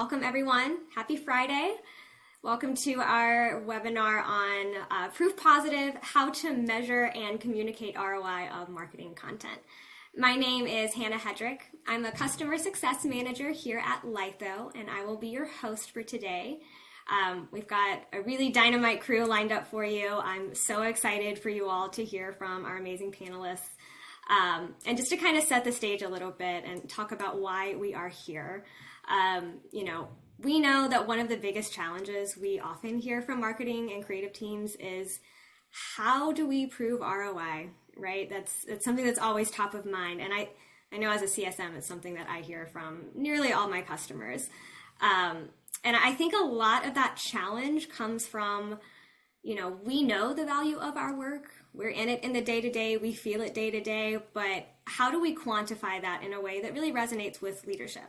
Welcome everyone. Happy Friday. Welcome to our webinar on Proof Positive, how to measure and communicate ROI of marketing content. My name is Hannah Hedrick. I'm a customer success manager here at Litho, and I will be your host for today. We've got a really dynamite crew lined up for you. I'm so excited for you all to hear from our amazing panelists. And just to kind of set the stage a little bit and talk about why we are here. We know that one of the biggest challenges we often hear from marketing and creative teams is how do we prove ROI, right? That's something that's always top of mind. And I know as a CSM, it's something that I hear from nearly all my customers. And I think a lot of that challenge comes from, we know the value of our work. We're in it in the day-to-day, we feel it day-to-day, but how do we quantify that in a way that really resonates with leadership?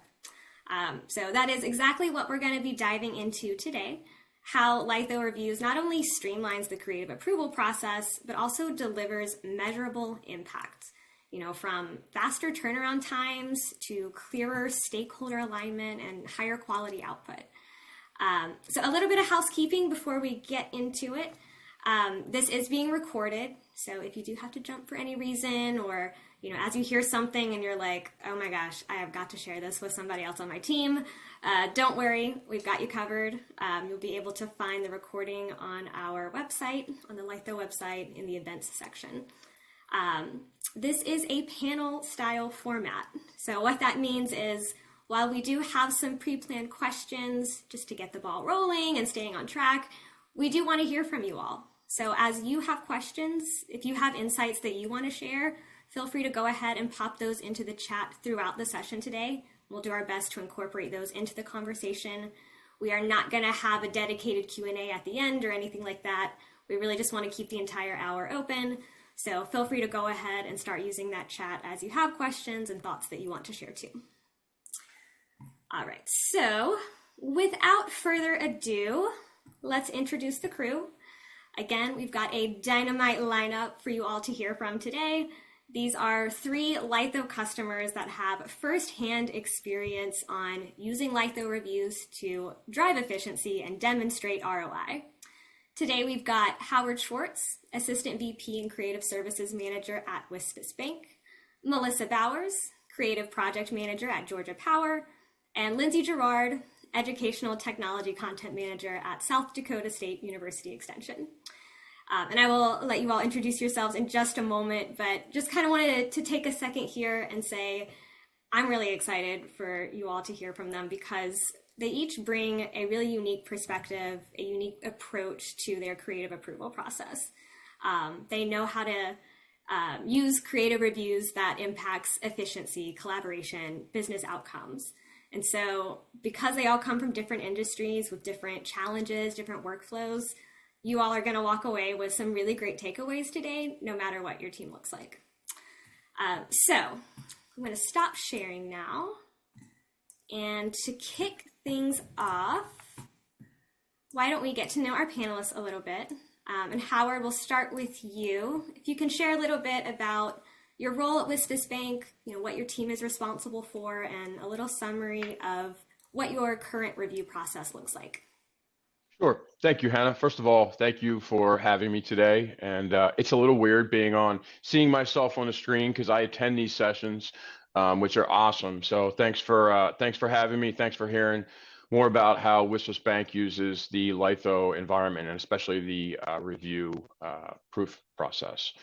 So that is exactly what we're going to be diving into today, how Litho Reviews not only streamlines the creative approval process, but also delivers measurable impact, from faster turnaround times to clearer stakeholder alignment and higher quality output. So a little bit of housekeeping before we get into it. This is being recorded, so if you do have to jump for any reason or as you hear something and you're like, oh my gosh, I have got to share this with somebody else on my team, don't worry, we've got you covered. You'll be able to find the recording on our website, on the Litho website in the events section. This is a panel style format. So what that means is while we do have some pre-planned questions just to get the ball rolling and staying on track, we do want to hear from you all. So as you have questions, if you have insights that you want to share, feel free to go ahead and pop those into the chat throughout the session today. We'll do our best to incorporate those into the conversation. We are not going to have a dedicated Q&A at the end or anything like that. We really just want to keep the entire hour open. So feel free to go ahead and start using that chat as you have questions and thoughts that you want to share too. All right, so without further ado, let's introduce the crew. Again, we've got a dynamite lineup for you all to hear from today. These are 3 Litho customers that have firsthand experience on using Litho Reviews to drive efficiency and demonstrate ROI. Today, we've got Howard Schwartz, Assistant VP and Creative Services Manager at WSFS Bank, Melissa Bowers, Creative Project Manager at Georgia Power, and Lindsay Gerard, Educational Technology Content Manager at South Dakota State University Extension. And I will let you all introduce yourselves in just a moment, but just kind of wanted to take a second here and say, I'm really excited for you all to hear from them because they each bring a really unique perspective, a unique approach to their creative approval process. They know how to use creative reviews that impacts efficiency, collaboration, business outcomes. And so because they all come from different industries with different challenges, different workflows, you all are going to walk away with some really great takeaways today, no matter what your team looks like. So I'm going to stop sharing now. And to kick things off, why don't we get to know our panelists a little bit? And Howard, we'll start with you. If you can share a little bit about your role at WSFS Bank, what your team is responsible for, and a little summary of what your current review process looks like. Sure. Thank you, Hannah. First of all, thank you for having me today. And it's a little weird seeing myself on the screen because I attend these sessions, which are awesome. So thanks for having me. Thanks for hearing more about how WSFS Bank uses the Litho environment and especially the review proof process.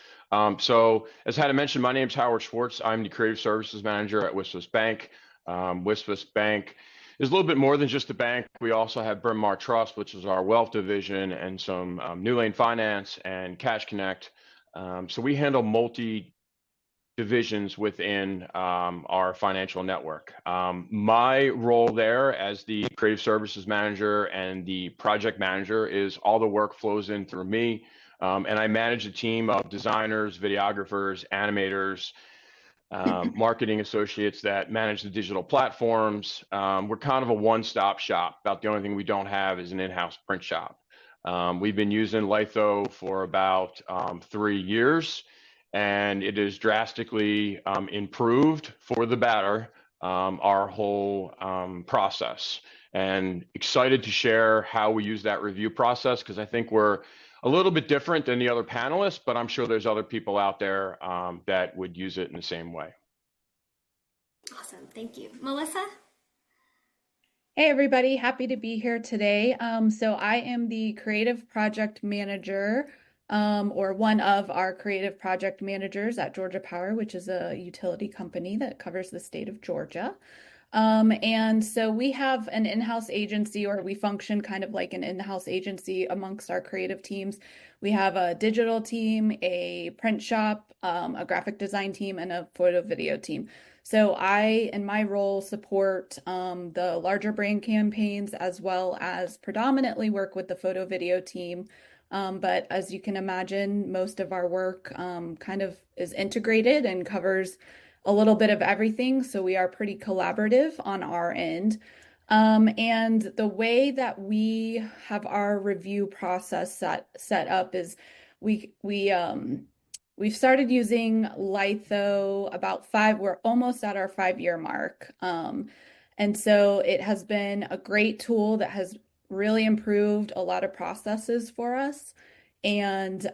So as Hannah mentioned, my name is Howard Schwartz. I'm the Creative Services Manager at WSFS Bank. WSFS Bank is a little bit more than just a bank. We also have Bryn Mawr Trust, which is our wealth division, and some New Lane Finance and Cash Connect. So we handle multi-divisions within our financial network. My role there as the Creative Services Manager and the Project Manager is all the work flows in through me. And I manage a team of designers, videographers, animators, marketing associates that manage the digital platforms. We're kind of a one-stop shop. About the only thing we don't have is an in-house print shop. We've been using Litho for about 3 years, and it is drastically improved for the better our whole process. and excited to share how we use that review process because I think we're a little bit different than the other panelists, but I'm sure there's other people out there that would use it in the same way. Awesome. Thank you. Melissa? Hey everybody, happy to be here today. So I am the creative project manager, or one of our creative project managers at Georgia Power, which is a utility company that covers the state of Georgia. And so we have an in-house agency, or we function kind of like an in-house agency amongst our creative teams. We have a digital team, a print shop, a graphic design team, and a photo video team. So I, in my role, support the larger brand campaigns as well as predominantly work with the photo video team. But as you can imagine, most of our work kind of is integrated and covers a little bit of everything. So we are pretty collaborative on our end. And the way that we have our review process set up is we've started using Litho we're almost at our 5-year mark. And so it has been a great tool that has really improved a lot of processes for us and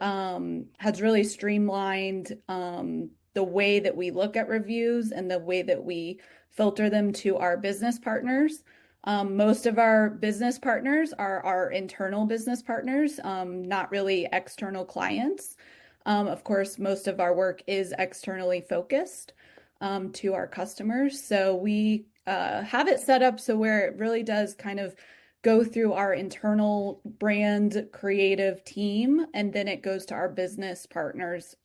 has really streamlined the way that we look at reviews and the way that we filter them to our business partners. Most of our business partners are our internal business partners, not really external clients. Of course, most of our work is externally focused to our customers. So we have it set up so where it really does kind of go through our internal brand creative team, and then it goes to our business partners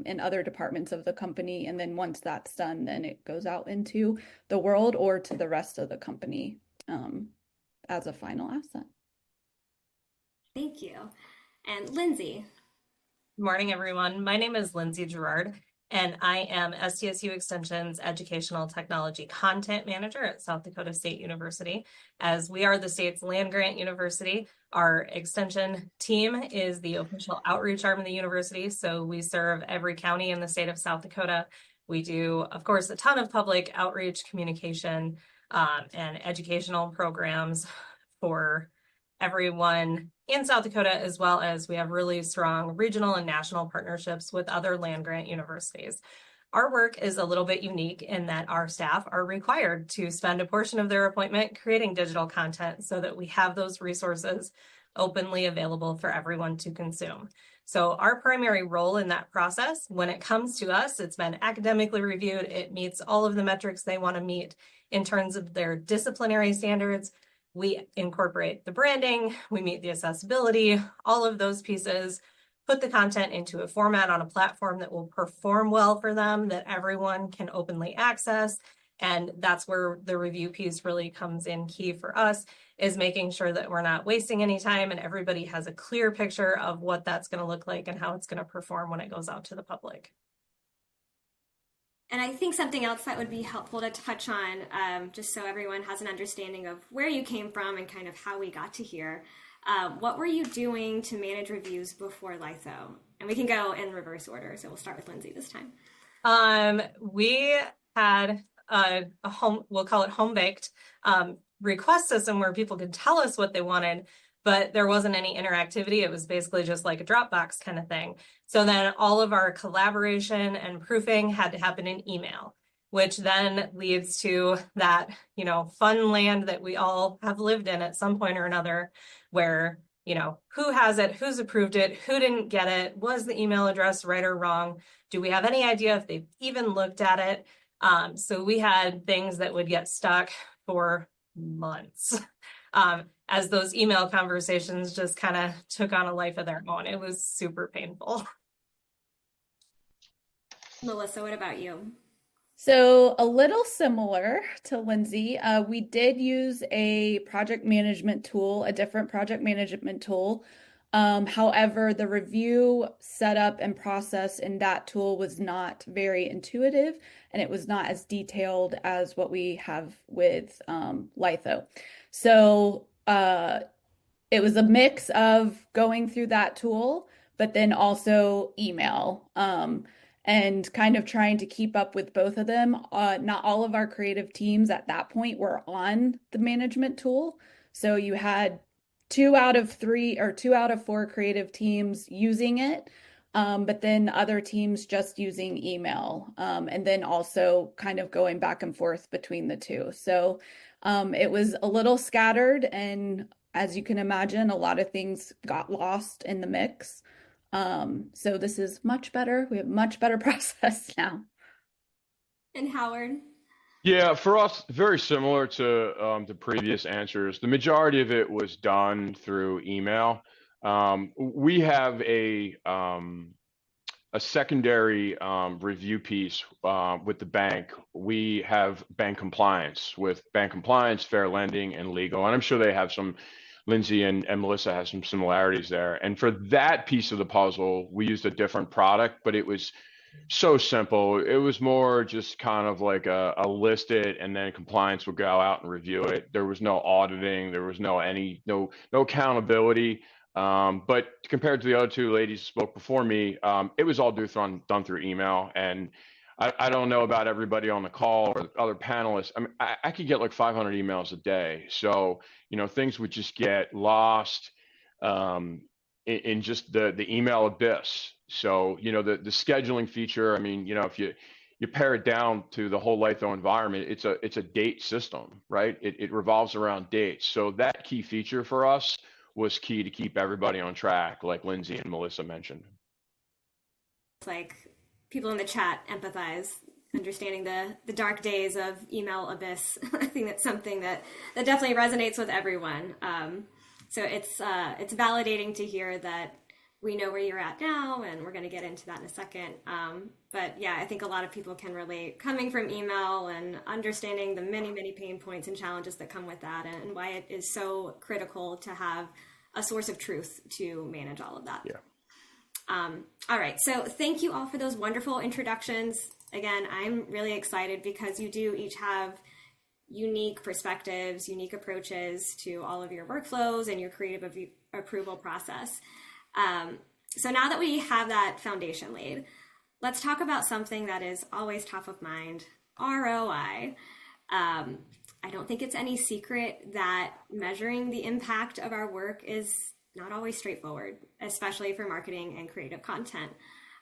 in other departments of the company. And then once that's done, then it goes out into the world or to the rest of the company as a final asset. Thank you. And Lindsay? Good morning, everyone. My name is Lindsay Gerard, and I am SDSU Extension's Educational Technology Content Manager at South Dakota State University. As we are the state's land-grant university, our extension team is the official outreach arm of the university, so we serve every county in the state of South Dakota. We do, of course, a ton of public outreach, communication, and educational programs for everyone in South Dakota, as well as we have really strong regional and national partnerships with other land-grant universities. Our work is a little bit unique in that our staff are required to spend a portion of their appointment creating digital content so that we have those resources openly available for everyone to consume. So our primary role in that process, when it comes to us, it's been academically reviewed. It meets all of the metrics they want to meet in terms of their disciplinary standards. We incorporate the branding, we meet the accessibility, all of those pieces, put the content into a format on a platform that will perform well for them, that everyone can openly access. And that's where the review piece really comes in key for us, is making sure that we're not wasting any time and everybody has a clear picture of what that's going to look like and how it's going to perform when it goes out to the public. And I think something else that would be helpful to touch on, just so everyone has an understanding of where you came from and kind of how we got to here. What were you doing to manage reviews before Litho? And we can go in reverse order, so we'll start with Lindsay this time. We had a home, we'll call it home-baked request system where people could tell us what they wanted, but there wasn't any interactivity. It was basically just like a Dropbox kind of thing. So then all of our collaboration and proofing had to happen in email, which then leads to that, fun land that we all have lived in at some point or another, where, who has it, who's approved it, who didn't get it, was the email address right or wrong? Do we have any idea if they've even looked at it? So we had things that would get stuck for months. As those email conversations just kind of took on a life of their own. It was super painful. Melissa, what about you? So a little similar to Lindsay, we did use a project management tool, a different project management tool. However, the review setup and process in that tool was not very intuitive, and it was not as detailed as what we have with Litho. So it was a mix of going through that tool, but then also email. and kind of trying to keep up with both of them. Not all of our creative teams at that point were on the management tool. So you had 2 out of 4 creative teams using it. But then other teams just using email, and then also kind of going back and forth between the two. So it was a little scattered, and as you can imagine, a lot of things got lost in the mix. So this is much better. We have much better process now. And Howard? Yeah, for us, very similar to the previous answers. The majority of it was done through email. We have a secondary review piece with the bank. We have bank compliance with bank compliance, fair lending, and legal. And I'm sure they have some, Lindsay and Melissa have some similarities there. And for that piece of the puzzle, we used a different product, but it was so simple. It was more just kind of like a list it, and then compliance would go out and review it. There was no auditing. There was no accountability. But compared to the other two ladies who spoke before me, it was all done through email. And I don't know about everybody on the call or other panelists. I mean, I could get like 500 emails a day. So, things would just get lost in just the email abyss. So, the scheduling feature, I mean, if you pare it down to the whole Litho environment, it's a date system, right? It revolves around dates. So that key feature for us was key to keep everybody on track, like Lindsay and Melissa mentioned. Like people in the chat empathize, understanding the dark days of email abyss. I think that's something that definitely resonates with everyone. So it's validating to hear that we know where you're at now, and we're going to get into that in a second. But yeah, I think a lot of people can relate coming from email and understanding the many, many pain points and challenges that come with that, and why it is so critical to have a source of truth to manage all of that. Yeah. All right. So thank you all for those wonderful introductions. Again, I'm really excited because you do each have unique perspectives, unique approaches to all of your workflows and your creative approval process. So now that we have that foundation laid, let's talk about something that is always top of mind, ROI. I don't think it's any secret that measuring the impact of our work is not always straightforward, especially for marketing and creative content.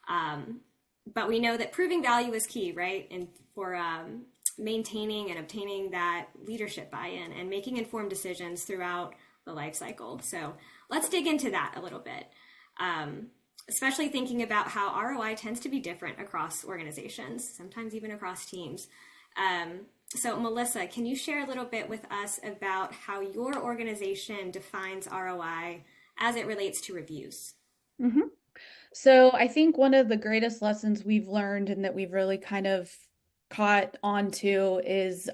But we know that proving value is key, right? And for maintaining and obtaining that leadership buy-in and making informed decisions throughout the life cycle. So let's dig into that a little bit, especially thinking about how ROI tends to be different across organizations, sometimes even across teams. So Melissa, can you share a little bit with us about how your organization defines ROI as it relates to reviews? Mm-hmm. So I think one of the greatest lessons we've learned and that we've really kind of caught onto is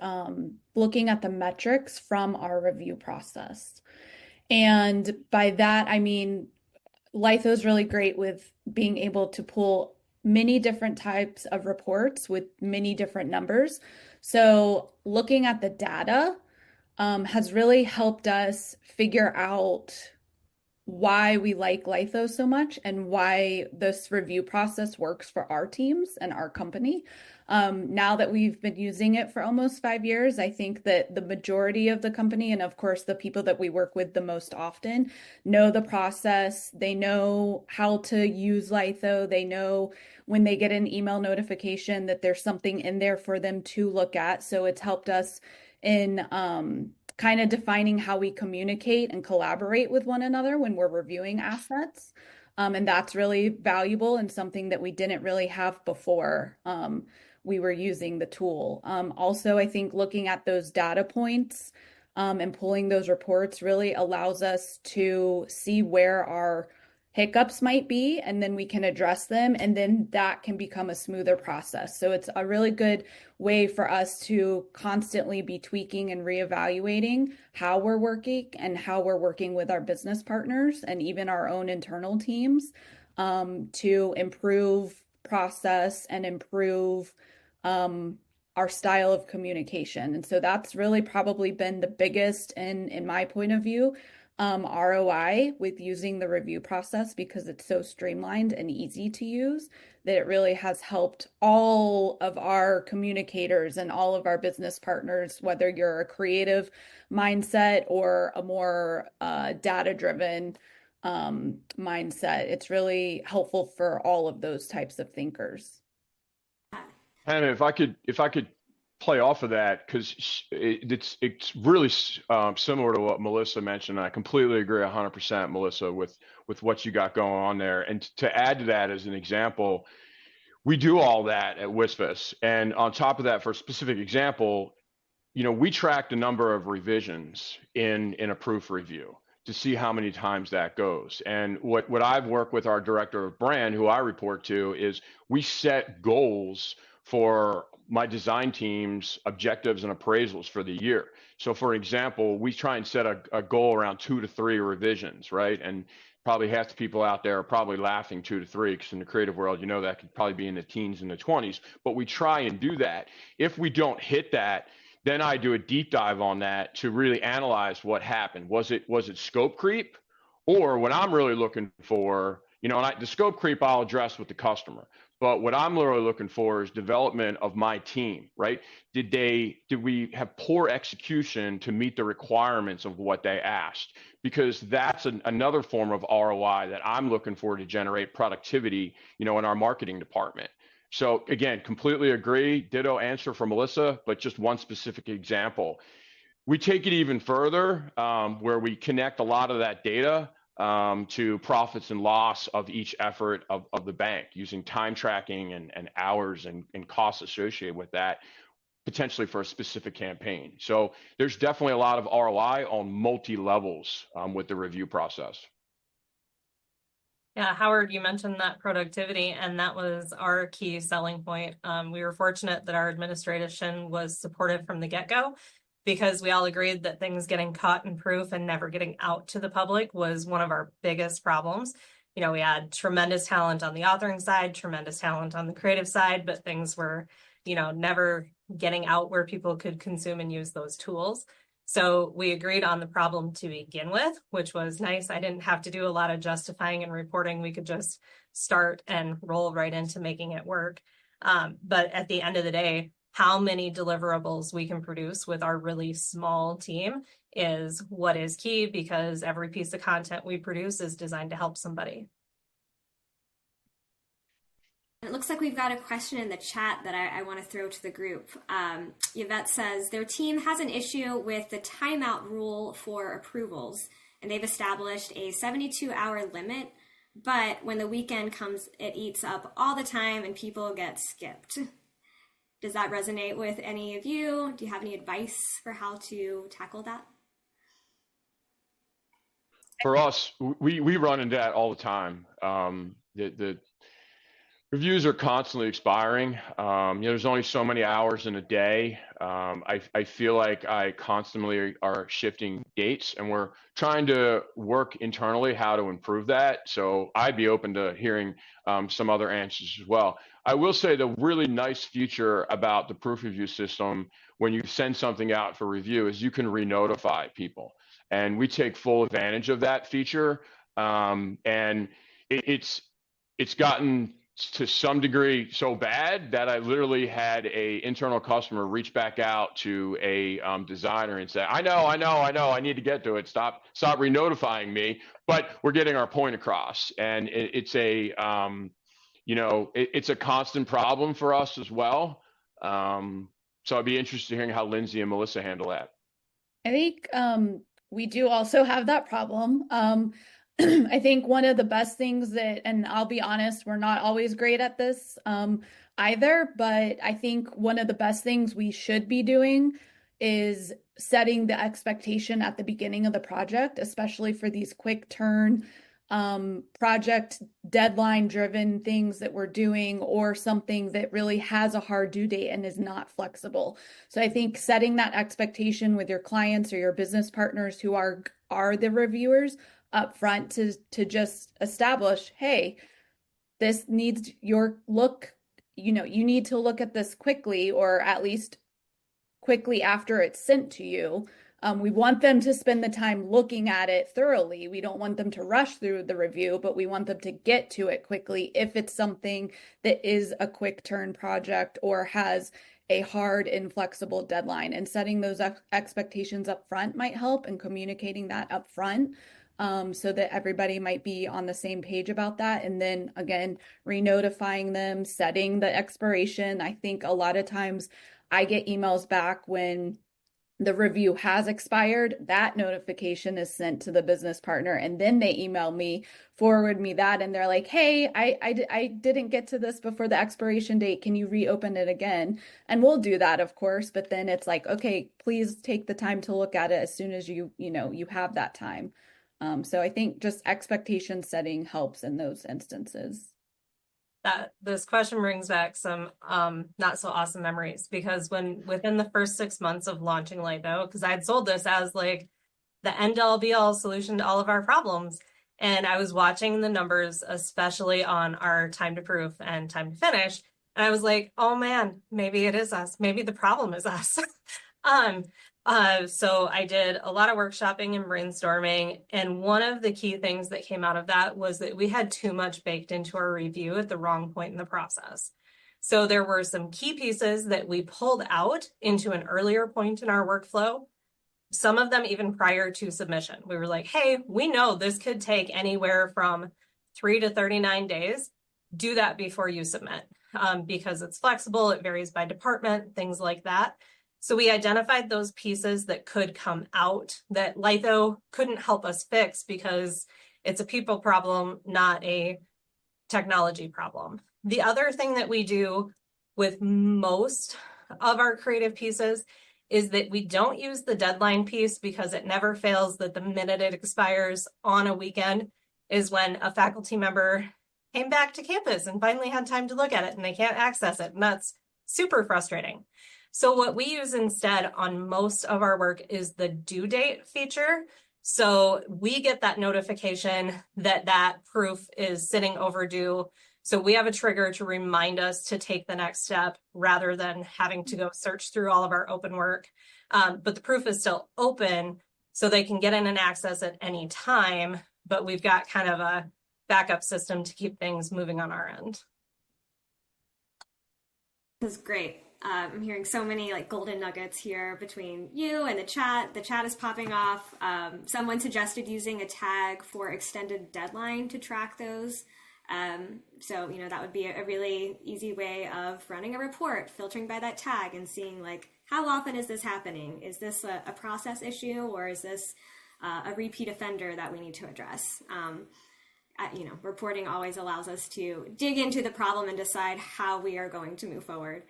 looking at the metrics from our review process. And by that, I mean, Litho is really great with being able to pull many different types of reports with many different numbers. So looking at the data has really helped us figure out why we like Litho so much and why this review process works for our teams and our company. Now that we've been using it for almost 5 years, I think that the majority of the company, and of course the people that we work with the most often, know the process. They know how to use Litho. They know when they get an email notification that there's something in there for them to look at. So it's helped us in kind of defining how we communicate and collaborate with one another when we're reviewing assets. And that's really valuable and something that we didn't really have before we were using the tool. Also, I think looking at those data points and pulling those reports really allows us to see where our hiccups might be, and then we can address them, and then that can become a smoother process. So it's a really good way for us to constantly be tweaking and reevaluating how we're working and how we're working with our business partners and even our own internal teams to improve process and improve our style of communication. And so that's really probably been the biggest in my point of view, ROI with using the review process because it's so streamlined and easy to use that it really has helped all of our communicators and all of our business partners, whether you're a creative mindset or a more data-driven mindset. It's really helpful for all of those types of thinkers. And if I could play off of that, because it's really similar to what Melissa mentioned. I completely agree 100%, Melissa, with what you got going on there. And to add to that as an example, we do all that at WSFS. And on top of that, for a specific example, we tracked a number of revisions in a proof review to see how many times that goes. And what I've worked with our director of brand, who I report to, is we set goals for my design team's objectives and appraisals for the year. So for example, we try and set a goal around 2 to 3 revisions, right? And probably half the people out there are probably laughing 2 to 3, because in the creative world, that could probably be in the teens and the 20s, but we try and do that. If we don't hit that, then I do a deep dive on that to really analyze what happened. Was it scope creep? Or what I'm really looking for, the scope creep I'll address with the customer. But what I'm really looking for is development of my team, right? Did we have poor execution to meet the requirements of what they asked? Because that's another form of ROI that I'm looking for to generate productivity, in our marketing department. So again, completely agree. Ditto answer for Melissa, but just one specific example. We take it even further, where we connect a lot of that data to profits and loss of each effort of the bank, using time tracking and hours and costs associated with that, potentially for a specific campaign. So there's definitely a lot of ROI on multi-levels with the review process. Yeah, Howard, you mentioned that productivity, and that was our key selling point. We were fortunate that our administration was supportive from the get-go, because we all agreed that things getting caught in proof and never getting out to the public was one of our biggest problems. We had tremendous talent on the authoring side, tremendous talent on the creative side, but things were, never getting out where people could consume and use those tools. So we agreed on the problem to begin with, which was nice. I didn't have to do a lot of justifying and reporting. We could just start and roll right into making it work. But at the end of the day, how many deliverables we can produce with our really small team is what is key, because every piece of content we produce is designed to help somebody. It looks like we've got a question in the chat that I want to throw to the group. Yvette says their team has an issue with the timeout rule for approvals, and they've established a 72-hour limit, but when the weekend comes, it eats up all the time and people get skipped. Does that resonate with any of you? Do you have any advice for how to tackle that? For us, we run into that all the time. The reviews are constantly expiring. There's only so many hours in a day. I feel like I constantly are shifting dates, and we're trying to work internally how to improve that. So I'd be open to hearing some other answers as well. I will say the really nice feature about the proof review system, when you send something out for review, is you can re-notify people. And we take full advantage of that feature. And it's gotten to some degree so bad that I literally had a internal customer reach back out to a designer and say, I know, I need to get to it. Stop re-notifying me, but we're getting our point across. And it's a constant problem for us as well. So I'd be interested in hearing how Lindsay and Melissa handle that. I think we do also have that problem. I think one of the best things and I'll be honest, we're not always great at this either, but I think one of the best things we should be doing is setting the expectation at the beginning of the project, especially for these quick turn project deadline driven things that we're doing, or something that really has a hard due date and is not flexible. So I think setting that expectation with your clients or your business partners who are the reviewers up front to just establish, hey, this needs your look, you need to look at this quickly, or at least quickly after it's sent to you. We want them to spend the time looking at it thoroughly. We don't want them to rush through the review, but we want them to get to it quickly if it's something that is a quick turn project or has a hard, inflexible deadline. And setting those expectations up front might help, and communicating that up front, so that everybody might be on the same page about that. And then again, re-notifying them, setting the expiration. I think a lot of times I get emails back when the review has expired. That notification is sent to the business partner, and then they email me, forward me that, and they're like, hey, I didn't get to this before the expiration date. Can you reopen it again? And we'll do that, of course, but then it's like, okay, please take the time to look at it as soon as you have that time. So I think just expectation setting helps in those instances. That this question brings back some not so awesome memories, because within the first 6 months of launching Litho, because I had sold this as like the end all be all solution to all of our problems, and I was watching the numbers, especially on our time to proof and time to finish, and I was like, oh man, maybe it is us, maybe the problem is us. So I did a lot of workshopping and brainstorming, and one of the key things that came out of that was that we had too much baked into our review at the wrong point in the process. So there were some key pieces that we pulled out into an earlier point in our workflow, some of them even prior to submission. We were like, hey, we know this could take anywhere from 3 to 39 days. Do that before you submit, because it's flexible, it varies by department, things like that. So we identified those pieces that could come out that Litho couldn't help us fix because it's a people problem, not a technology problem. The other thing that we do with most of our creative pieces is that we don't use the deadline piece, because it never fails that the minute it expires on a weekend is when a faculty member came back to campus and finally had time to look at it and they can't access it. And that's super frustrating. So what we use instead on most of our work is the due date feature. So we get that notification that that proof is sitting overdue. So we have a trigger to remind us to take the next step rather than having to go search through all of our open work. But the proof is still open, so they can get in and access at any time. But we've got kind of a backup system to keep things moving on our end. This is great. I'm hearing so many like golden nuggets here between you and the chat. The chat is popping off. Someone suggested using a tag for extended deadline to track those. So, that would be a really easy way of running a report, filtering by that tag and seeing like, how often is this happening? Is this a process issue, or is this a repeat offender that we need to address? Reporting always allows us to dig into the problem and decide how we are going to move forward.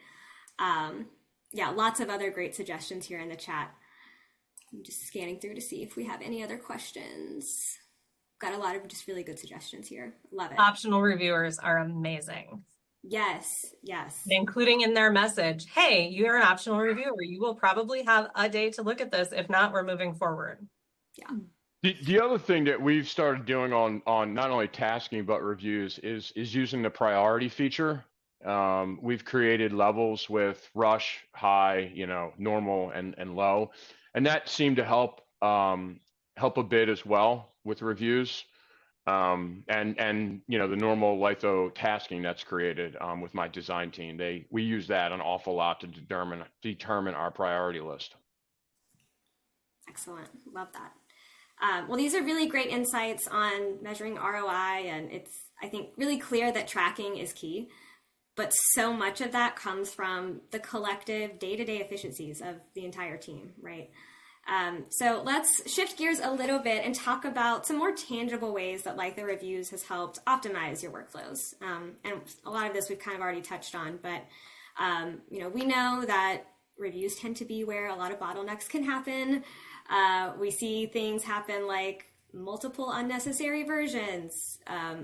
Lots of other great suggestions here in the chat. I'm just scanning through to see if we have any other questions. Got a lot of just really good suggestions here. Love it. Optional reviewers are amazing. Yes. Including in their message, hey, you're an optional reviewer. You will probably have a day to look at this. If not, we're moving forward. Yeah. The other thing that we've started doing on not only tasking but reviews is using the priority feature. We've created levels with rush, high, normal, and low, and that seemed to help a bit as well with reviews. And the normal Litho tasking that's created with my design team. We use that an awful lot to determine our priority list. Excellent, love that. Well, these are really great insights on measuring ROI, and it's, I think, really clear that tracking is key. But so much of that comes from the collective day-to-day efficiencies of the entire team, right? So let's shift gears a little bit and talk about some more tangible ways that Litho Reviews has helped optimize your workflows. And a lot of this we've kind of already touched on, but we know that reviews tend to be where a lot of bottlenecks can happen. We see things happen like multiple unnecessary versions,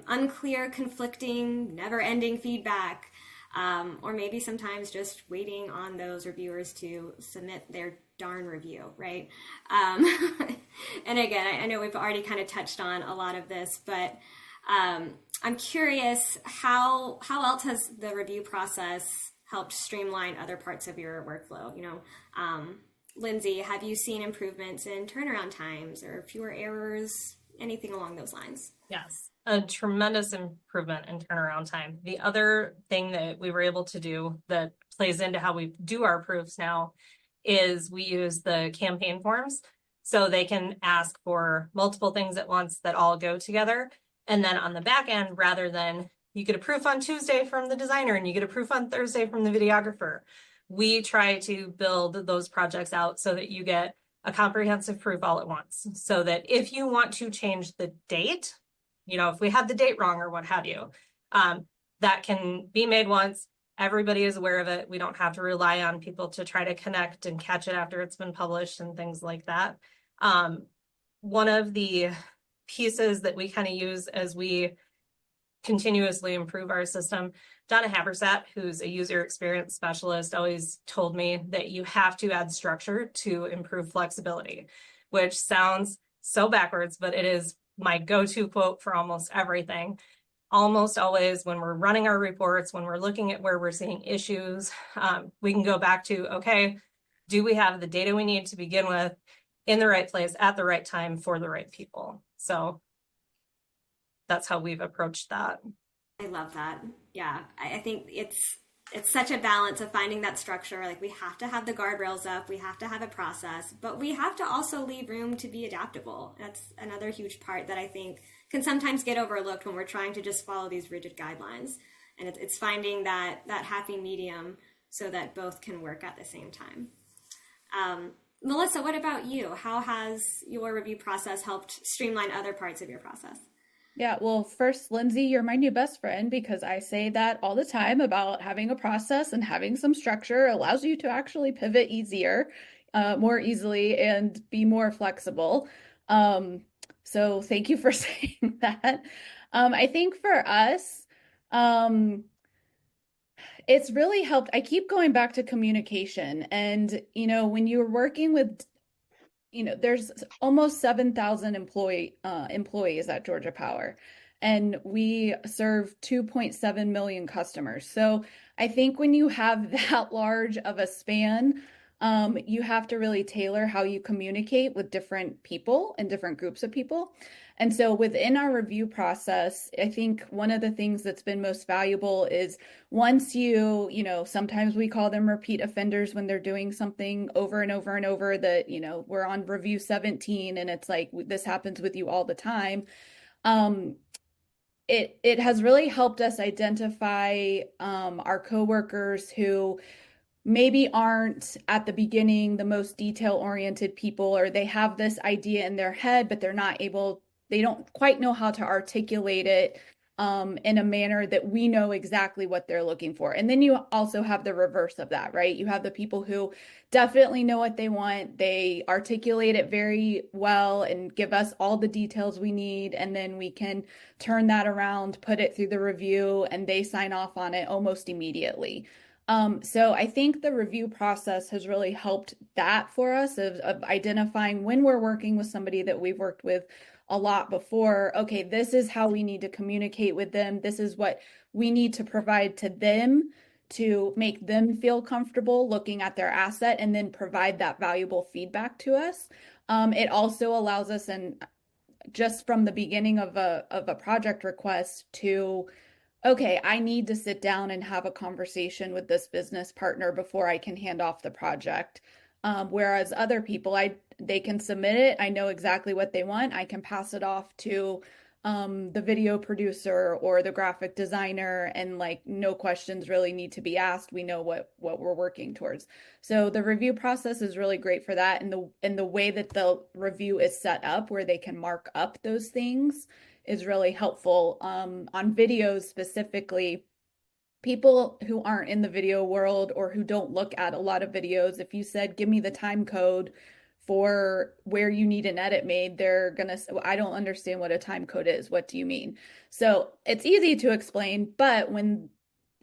unclear, conflicting, never-ending feedback, or maybe sometimes just waiting on those reviewers to submit their darn review, right? And again, I know we've already kind of touched on a lot of this, but I'm curious, how else has the review process helped streamline other parts of your workflow? Lindsay, have you seen improvements in turnaround times or fewer errors, anything along those lines? Yes, a tremendous improvement in turnaround time. The other thing that we were able to do that plays into how we do our proofs now is we use the campaign forms. So they can ask for multiple things at once that all go together. And then on the back end, rather than you get a proof on Tuesday from the designer and you get a proof on Thursday from the videographer, we try to build those projects out so that you get a comprehensive proof all at once. So that if you want to change the date, if we had the date wrong or what have you, that can be made once. Everybody is aware of it. We don't have to rely on people to try to connect and catch it after it's been published and things like that. One of the pieces that we kind of use as we continuously improve our system, Donna Habersat, who's a user experience specialist, always told me that you have to add structure to improve flexibility, which sounds so backwards, but it is my go-to quote for almost everything. Almost always when we're running our reports, when we're looking at where we're seeing issues, we can go back to, okay, do we have the data we need to begin with in the right place at the right time for the right people? So that's how we've approached that. I love that. Yeah, I think it's such a balance of finding that structure. Like, we have to have the guardrails up, we have to have a process, but we have to also leave room to be adaptable. That's another huge part that I think can sometimes get overlooked when we're trying to just follow these rigid guidelines. And it's finding that happy medium so that both can work at the same time. Melissa, what about you? How has your review process helped streamline other parts of your process? Yeah, well, first, Lindsay, you're my new best friend because I say that all the time about having a process and having some structure allows you to actually pivot more easily and be more flexible. So thank you for saying that. I think for us, it's really helped. I keep going back to communication. And, when you're working with there's almost 7,000 employees at Georgia Power, and we serve 2.7 million customers. So I think when you have that large of a span, you have to really tailor how you communicate with different people and different groups of people. And so within our review process, I think one of the things that's been most valuable is once sometimes we call them repeat offenders when they're doing something over and over and over that, we're on review 17 and it's like, this happens with you all the time. It has really helped us identify our coworkers who maybe aren't at the beginning the most detail-oriented people, or they have this idea in their head, but they don't quite know how to articulate it in a manner that we know exactly what they're looking for. And then you also have the reverse of that, right? You have the people who definitely know what they want. They articulate it very well and give us all the details we need. And then we can turn that around, put it through the review, and they sign off on it almost immediately. So I think the review process has really helped that for us of identifying when we're working with somebody that we've worked with a lot before. Okay, this is how we need to communicate with them. This is what we need to provide to them to make them feel comfortable looking at their asset and then provide that valuable feedback to us. It also allows us, and just from the beginning of a project request to, okay, I need to sit down and have a conversation with this business partner before I can hand off the project. Whereas other people, they can submit it. I know exactly what they want. I can pass it off to the video producer or the graphic designer, and like no questions really need to be asked. We know what we're working towards. So the review process is really great for that, and the way that the review is set up, where they can mark up those things, is really helpful. On videos specifically, people who aren't in the video world or who don't look at a lot of videos, if you said, give me the time code for where you need an edit made, they're gonna say, well, I don't understand what a time code is. What do you mean? So it's easy to explain, but when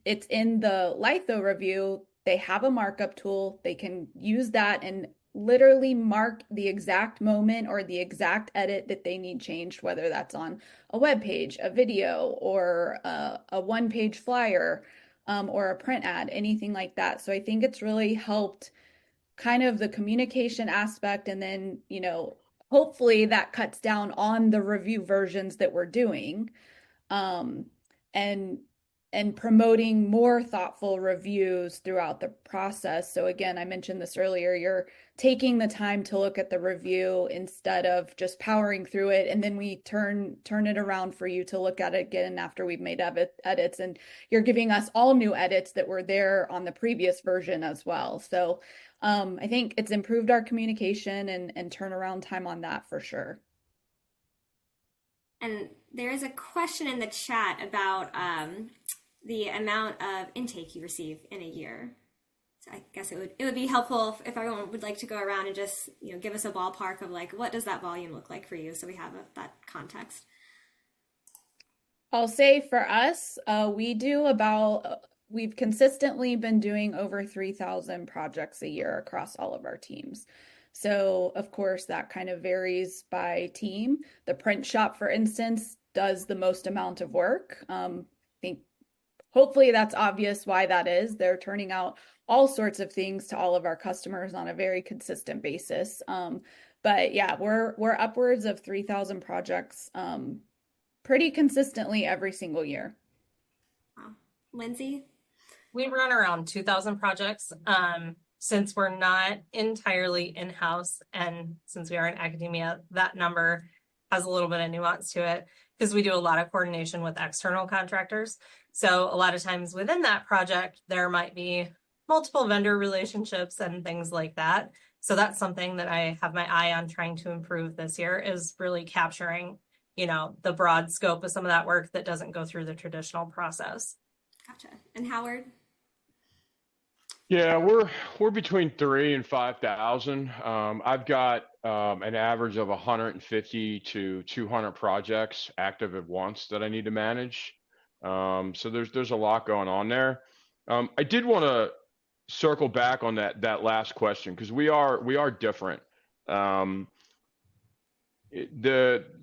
it's in the litho review, they have a markup tool. They can use that and literally mark the exact moment or the exact edit that they need changed, whether that's on a web page, a video, or a one-page flyer, or a print ad, anything like that. So I think it's really helped kind of the communication aspect, and then, hopefully that cuts down on the review versions that we're doing, and promoting more thoughtful reviews throughout the process. So again, I mentioned this earlier, you're taking the time to look at the review instead of just powering through it, and then we turn it around for you to look at it again after we've made edits, and you're giving us all new edits that were there on the previous version as well. So I think it's improved our communication and turnaround time on that for sure. And there is a question in the chat about the amount of intake you receive in a year. So I guess it would be helpful if everyone would like to go around and just give us a ballpark of like, what does that volume look like for you, so we have that context. I'll say for us, we've consistently been doing over 3,000 projects a year across all of our teams. So of course that kind of varies by team. The print shop, for instance, does the most amount of work. I think hopefully that's obvious why that is. They're turning out all sorts of things to all of our customers on a very consistent basis. But yeah, we're upwards of 3,000 projects pretty consistently every single year. Wow. Lindsay? We run around 2,000 projects. Since we're not entirely in-house, and since we are in academia, that number has a little bit of nuance to it because we do a lot of coordination with external contractors. So a lot of times within that project, there might be multiple vendor relationships and things like that. So that's something that I have my eye on trying to improve this year, is really capturing, the broad scope of some of that work that doesn't go through the traditional process. Gotcha. And Howard? Yeah, we're between 3,000 and 5,000. I've got an average of 150 to 200 projects active at once that I need to manage. So there's a lot going on there. I did want to circle back on that last question, because we are different. The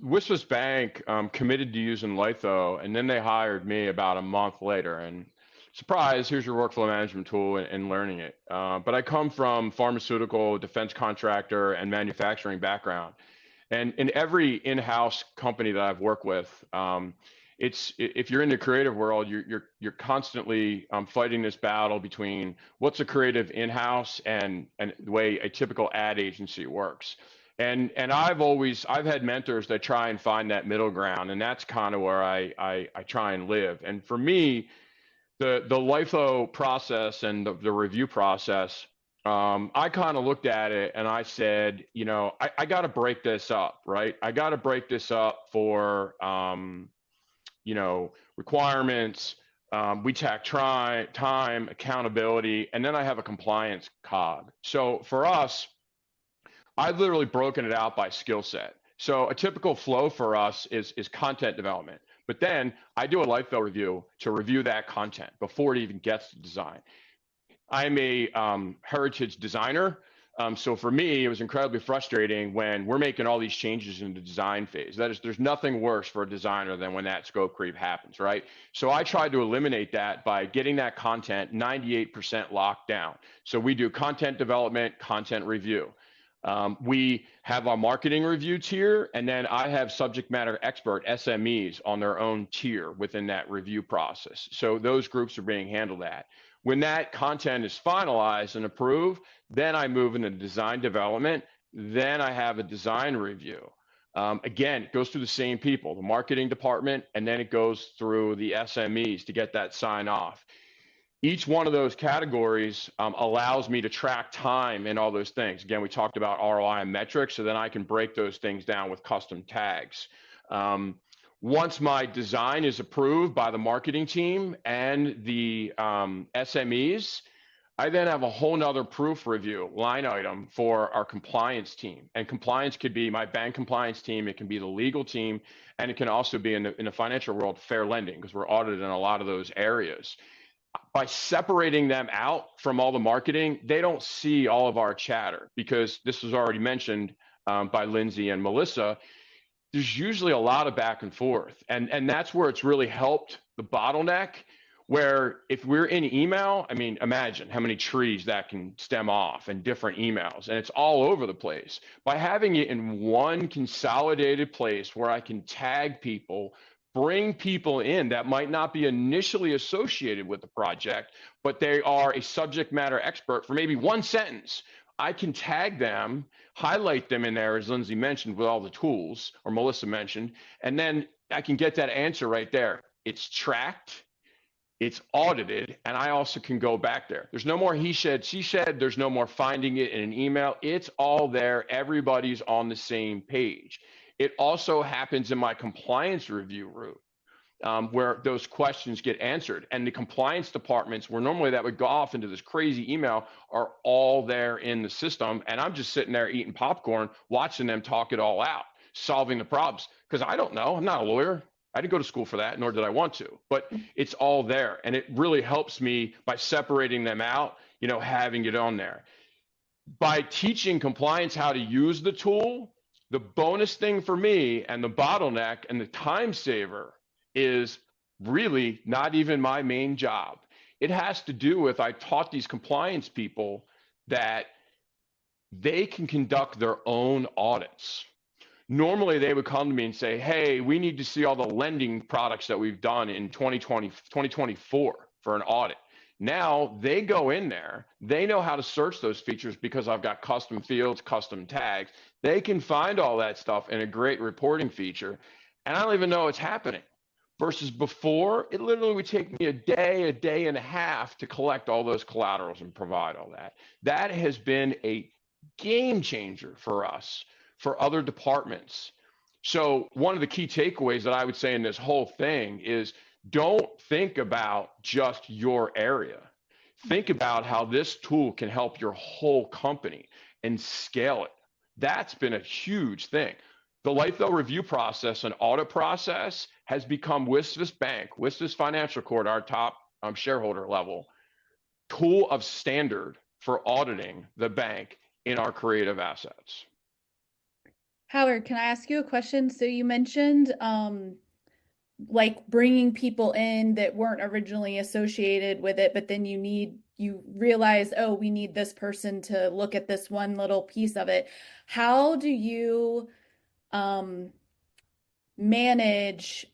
WSFS Bank committed to using Litho, and then they hired me about a month later, and surprise, here's your workflow management tool, and learning it. But I come from pharmaceutical, defense contractor, and manufacturing background. And in every in-house company that I've worked with, if you're in the creative world, you're constantly fighting this battle between what's a creative in-house and the way a typical ad agency works. And I've had mentors that try and find that middle ground, and that's kind of where I try and live. And for me, the LIFO process and the review process, I kind of looked at it and I said, I got to break this up, right? I got to break this up for, requirements. We tack time, accountability, and then I have a compliance cog. So for us, I've literally broken it out by skill set. So a typical flow for us is content development. But then I do a LIFO review to review that content before it even gets to design. I'm a heritage designer. So for me, it was incredibly frustrating when we're making all these changes in the design phase. There's nothing worse for a designer than when that scope creep happens, right? So I tried to eliminate that by getting that content 98% locked down. So we do content development, content review. We have our marketing review tier, and then I have subject matter expert SMEs on their own tier within that review process. So those groups are being handled at. When that content is finalized and approved, then I move into design development. Then I have a design review. Again, it goes through the same people, the marketing department, and then it goes through the SMEs to get that sign off. Each one of those categories allows me to track time and all those things. Again, we talked about ROI and metrics, so then I can break those things down with custom tags. Once my design is approved by the marketing team and the SMEs, I then have a whole nother proof review line item for our compliance team. And compliance could be my bank compliance team, it can be the legal team, and it can also be in the financial world, fair lending, because we're audited in a lot of those areas. By separating them out from all the marketing, they don't see all of our chatter, because this was already mentioned by Lindsay and Melissa. There's usually a lot of back and forth, and that's where it's really helped the bottleneck. Where if we're in email, I mean, imagine how many trees that can stem off and different emails, and it's all over the place. By having it in one consolidated place where I can tag people, bring people in that might not be initially associated with the project, but they are a subject matter expert for maybe one sentence. I can tag them, highlight them in there, as Lindsay mentioned, with all the tools, or Melissa mentioned, and then I can get that answer right there. It's tracked, it's audited, and I also can go back there. There's no more he said, she said. There's no more finding it in an email. It's all there. Everybody's on the same page. It also happens in my compliance review route, where those questions get answered. And the compliance departments, where normally that would go off into this crazy email, are all there in the system. And I'm just sitting there eating popcorn, watching them talk it all out, solving the problems. Because I don't know. I'm not a lawyer. I didn't go to school for that, nor did I want to, but it's all there. And it really helps me by separating them out, having it on there. By teaching compliance how to use the tool, the bonus thing for me and the bottleneck and the time saver is really not even my main job. It has to do with, I taught these compliance people that they can conduct their own audits. Normally they would come to me and say, hey, we need to see all the lending products that we've done in 2024 for an audit. Now they go in there, they know how to search those features because I've got custom fields, custom tags. They can find all that stuff in a great reporting feature, and I don't even know it's happening. Versus before, it literally would take me a day and a half to collect all those collaterals and provide all that. That has been a game changer for us, for other departments. So one of the key takeaways that I would say in this whole thing is, don't think about just your area. Think about how this tool can help your whole company and scale it. That's been a huge thing. The LIFO review process and audit process has become WSFS Bank, WSFS Financial Court, our top shareholder level tool of standard for auditing the bank in our creative assets. Howard, can I ask you a question? So you mentioned like bringing people in that weren't originally associated with it, but then you realize, oh, we need this person to look at this one little piece of it. How do you manage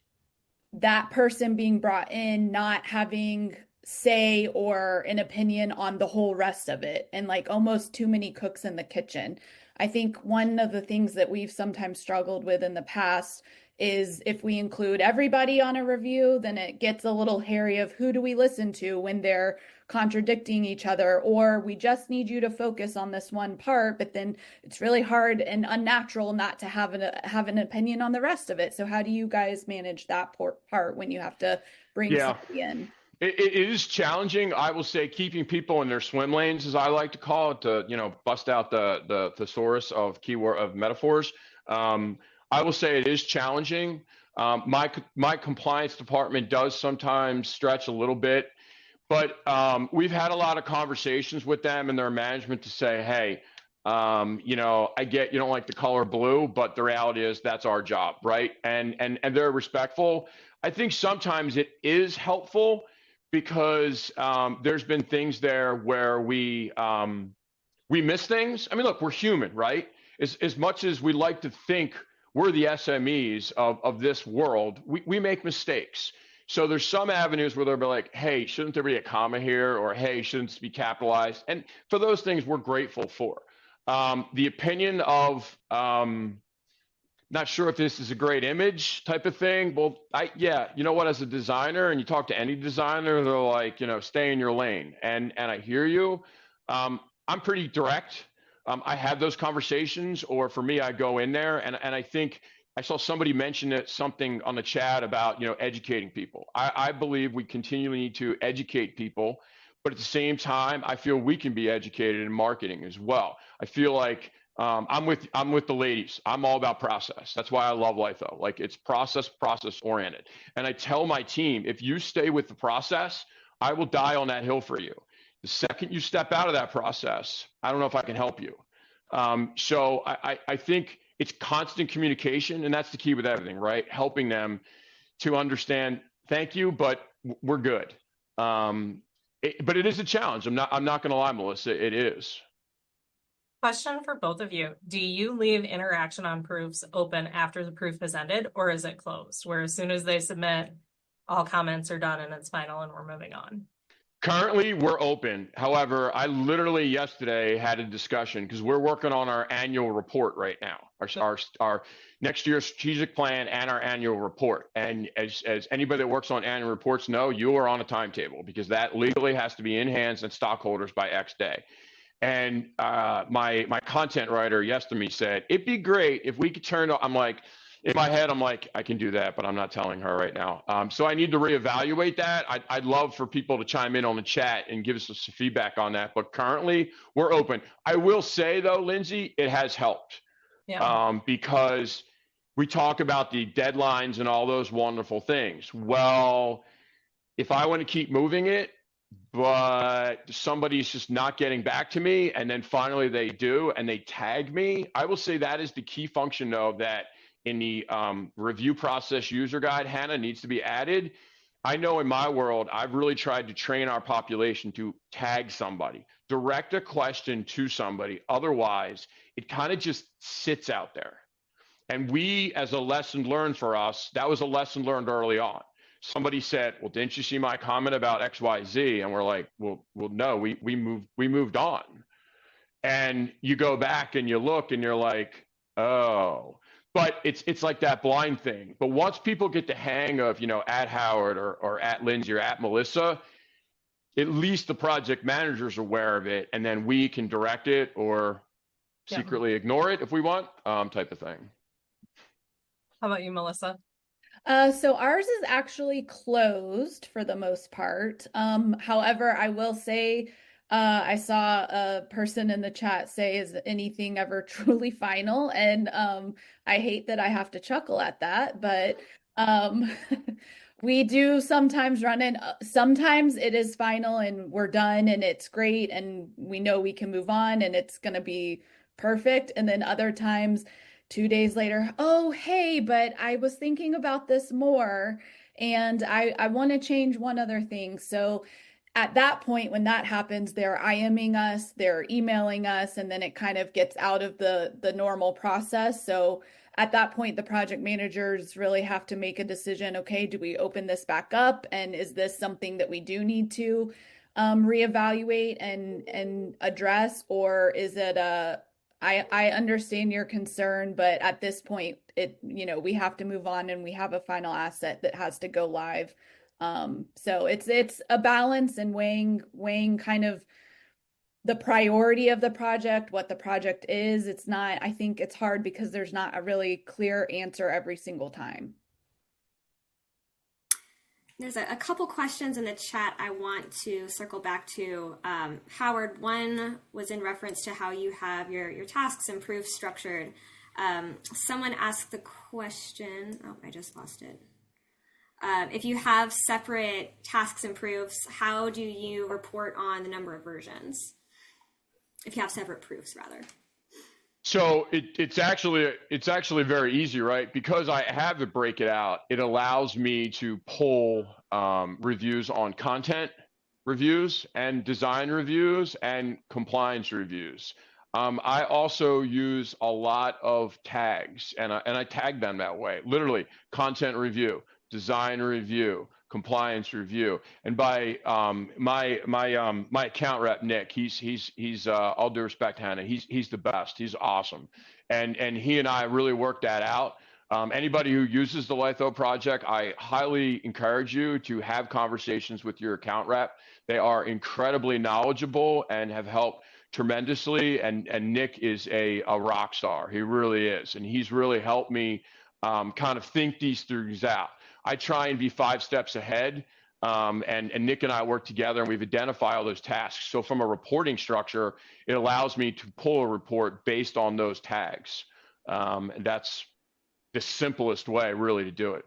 that person being brought in, not having say or an opinion on the whole rest of it, and like almost too many cooks in the kitchen? I think one of the things that we've sometimes struggled with in the past is if we include everybody on a review, then it gets a little hairy of who do we listen to when they're contradicting each other, or we just need you to focus on this one part, but then it's really hard and unnatural not to have an opinion on the rest of it. So how do you guys manage that part when you have to bring somebody in? It is challenging. I will say keeping people in their swim lanes, as I like to call it, to bust out the thesaurus of keyword of metaphors. I will say it is challenging. My compliance department does sometimes stretch a little bit, but we've had a lot of conversations with them and their management to say, hey, I get you don't like the color blue, but the reality is that's our job, right? And they're respectful. I think sometimes it is helpful because there's been things there where we miss things. I mean, look, we're human, right? As much as we like to think we're the SMEs of this world, we make mistakes. So there's some avenues where they'll be like, hey, shouldn't there be a comma here? Or, hey, shouldn't this be capitalized? And for those things, we're grateful for. The opinion of, not sure if this is a great image type of thing. Well, you know what, as a designer, and you talk to any designer, they're like, stay in your lane. And I hear you. I'm pretty direct. I have those conversations, or for me, I go in there and I think I saw somebody mention something on the chat about, educating people. I believe we continually need to educate people, but at the same time, I feel we can be educated in marketing as well. I feel like I'm with the ladies. I'm all about process. That's why I love LIFO. Like, it's process oriented. And I tell my team, if you stay with the process, I will die on that hill for you. The second you step out of that process, I don't know if I can help you. So I think it's constant communication, and that's the key with everything, right? Helping them to understand, thank you, but we're good. But it is a challenge. I'm not going to lie, Melissa. It is. Question for both of you. Do you leave interaction on proofs open after the proof has ended, or is it closed, where as soon as they submit, all comments are done and it's final and we're moving on? Currently, we're open. However, I literally yesterday had a discussion because we're working on our annual report right now, our next year's strategic plan and our annual report. And as anybody that works on annual reports know, you are on a timetable because that legally has to be in hands and stockholders by X day. And my content writer yesterday said, it'd be great if we could turn on, I'm like, in my head, I'm like, I can do that, but I'm not telling her right now. So I need to reevaluate that. I'd love for people to chime in on the chat and give us some feedback on that. But currently, we're open. I will say, though, Lindsay, it has helped because we talk about the deadlines and all those wonderful things. Well, if I want to keep moving it, but somebody's just not getting back to me, and then finally they do, and they tag me, I will say that is the key function, though, that in the review process user guide, Hannah, needs to be added. I know in my world, I've really tried to train our population to tag somebody, direct a question to somebody. Otherwise, it kind of just sits out there. And we, as a lesson learned for us, that was a lesson learned early on. Somebody said, well, didn't you see my comment about XYZ? And we're like, well, no, we moved on. And you go back and you look and you're like, oh. But it's like that blind thing. But once people get the hang of, at Howard or at Lindsay or at Melissa, at least the project manager's aware of it, and then we can direct it or secretly ignore it if we want, type of thing. How about you, Melissa? So ours is actually closed for the most part. However, I will say, I saw a person in the chat say, is anything ever truly final? And I hate that I have to chuckle at that, but we do sometimes run in, sometimes it is final and we're done and it's great and we know we can move on and it's going to be perfect. And then other times, 2 days later, oh, hey, but I was thinking about this more and I want to change one other thing. So at that point, when that happens, they're IMing us, they're emailing us, and then it kind of gets out of the normal process. So at that point, the project managers really have to make a decision. Okay, do we open this back up? And is this something that we do need to reevaluate and address? Or is it I understand your concern, but at this point, we have to move on and we have a final asset that has to go live. So it's a balance and weighing kind of the priority of the project, what the project is. I think it's hard because there's not a really clear answer every single time. There's a couple questions in the chat I want to circle back to. Howard, one was in reference to how you have your tasks and proofs structured. Someone asked the question, oh, I just lost it. If you have separate tasks and proofs, how do you report on the number of versions? If you have separate proofs, rather. So it's actually very easy, right? Because I have to break it out, it allows me to pull reviews on content reviews and design reviews and compliance reviews. I also use a lot of tags, and I tag them that way. Literally, content review, design review, compliance review. And by my account rep Nick, he's all due respect, Hannah, he's the best. He's awesome, and he and I really worked that out. Anybody who uses the Litho project, I highly encourage you to have conversations with your account rep. They are incredibly knowledgeable and have helped tremendously. And Nick is a rock star. He really is, and he's really helped me kind of think these things out. I try and be 5 steps ahead, and Nick and I work together, and we've identified all those tasks. So from a reporting structure, it allows me to pull a report based on those tags. And that's the simplest way, really, to do it.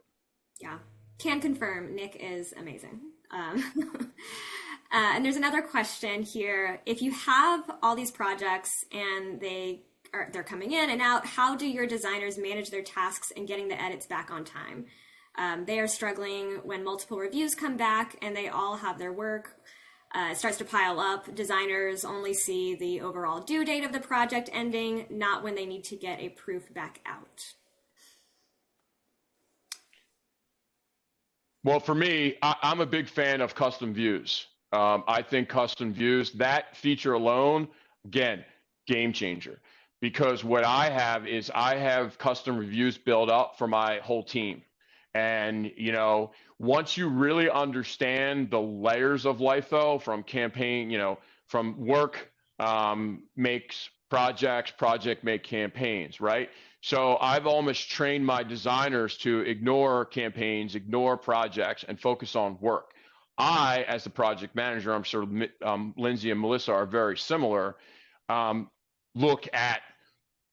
Yeah, can confirm Nick is amazing. And there's another question here. If you have all these projects and they're coming in and out, how do your designers manage their tasks and getting the edits back on time? They are struggling when multiple reviews come back and they all have their work. It starts to pile up. Designers only see the overall due date of the project ending, not when they need to get a proof back out. Well, for me, I'm a big fan of custom views. I think custom views, that feature alone, again, game changer. Because what I have is I have custom reviews built up for my whole team. And, you know, once you really understand the layers of LIFO from campaign, you know, from work makes projects, project make campaigns, right? So I've almost trained my designers to ignore campaigns, ignore projects, and focus on work. I, as the project manager, I'm sure Lindsay and Melissa are very similar, look at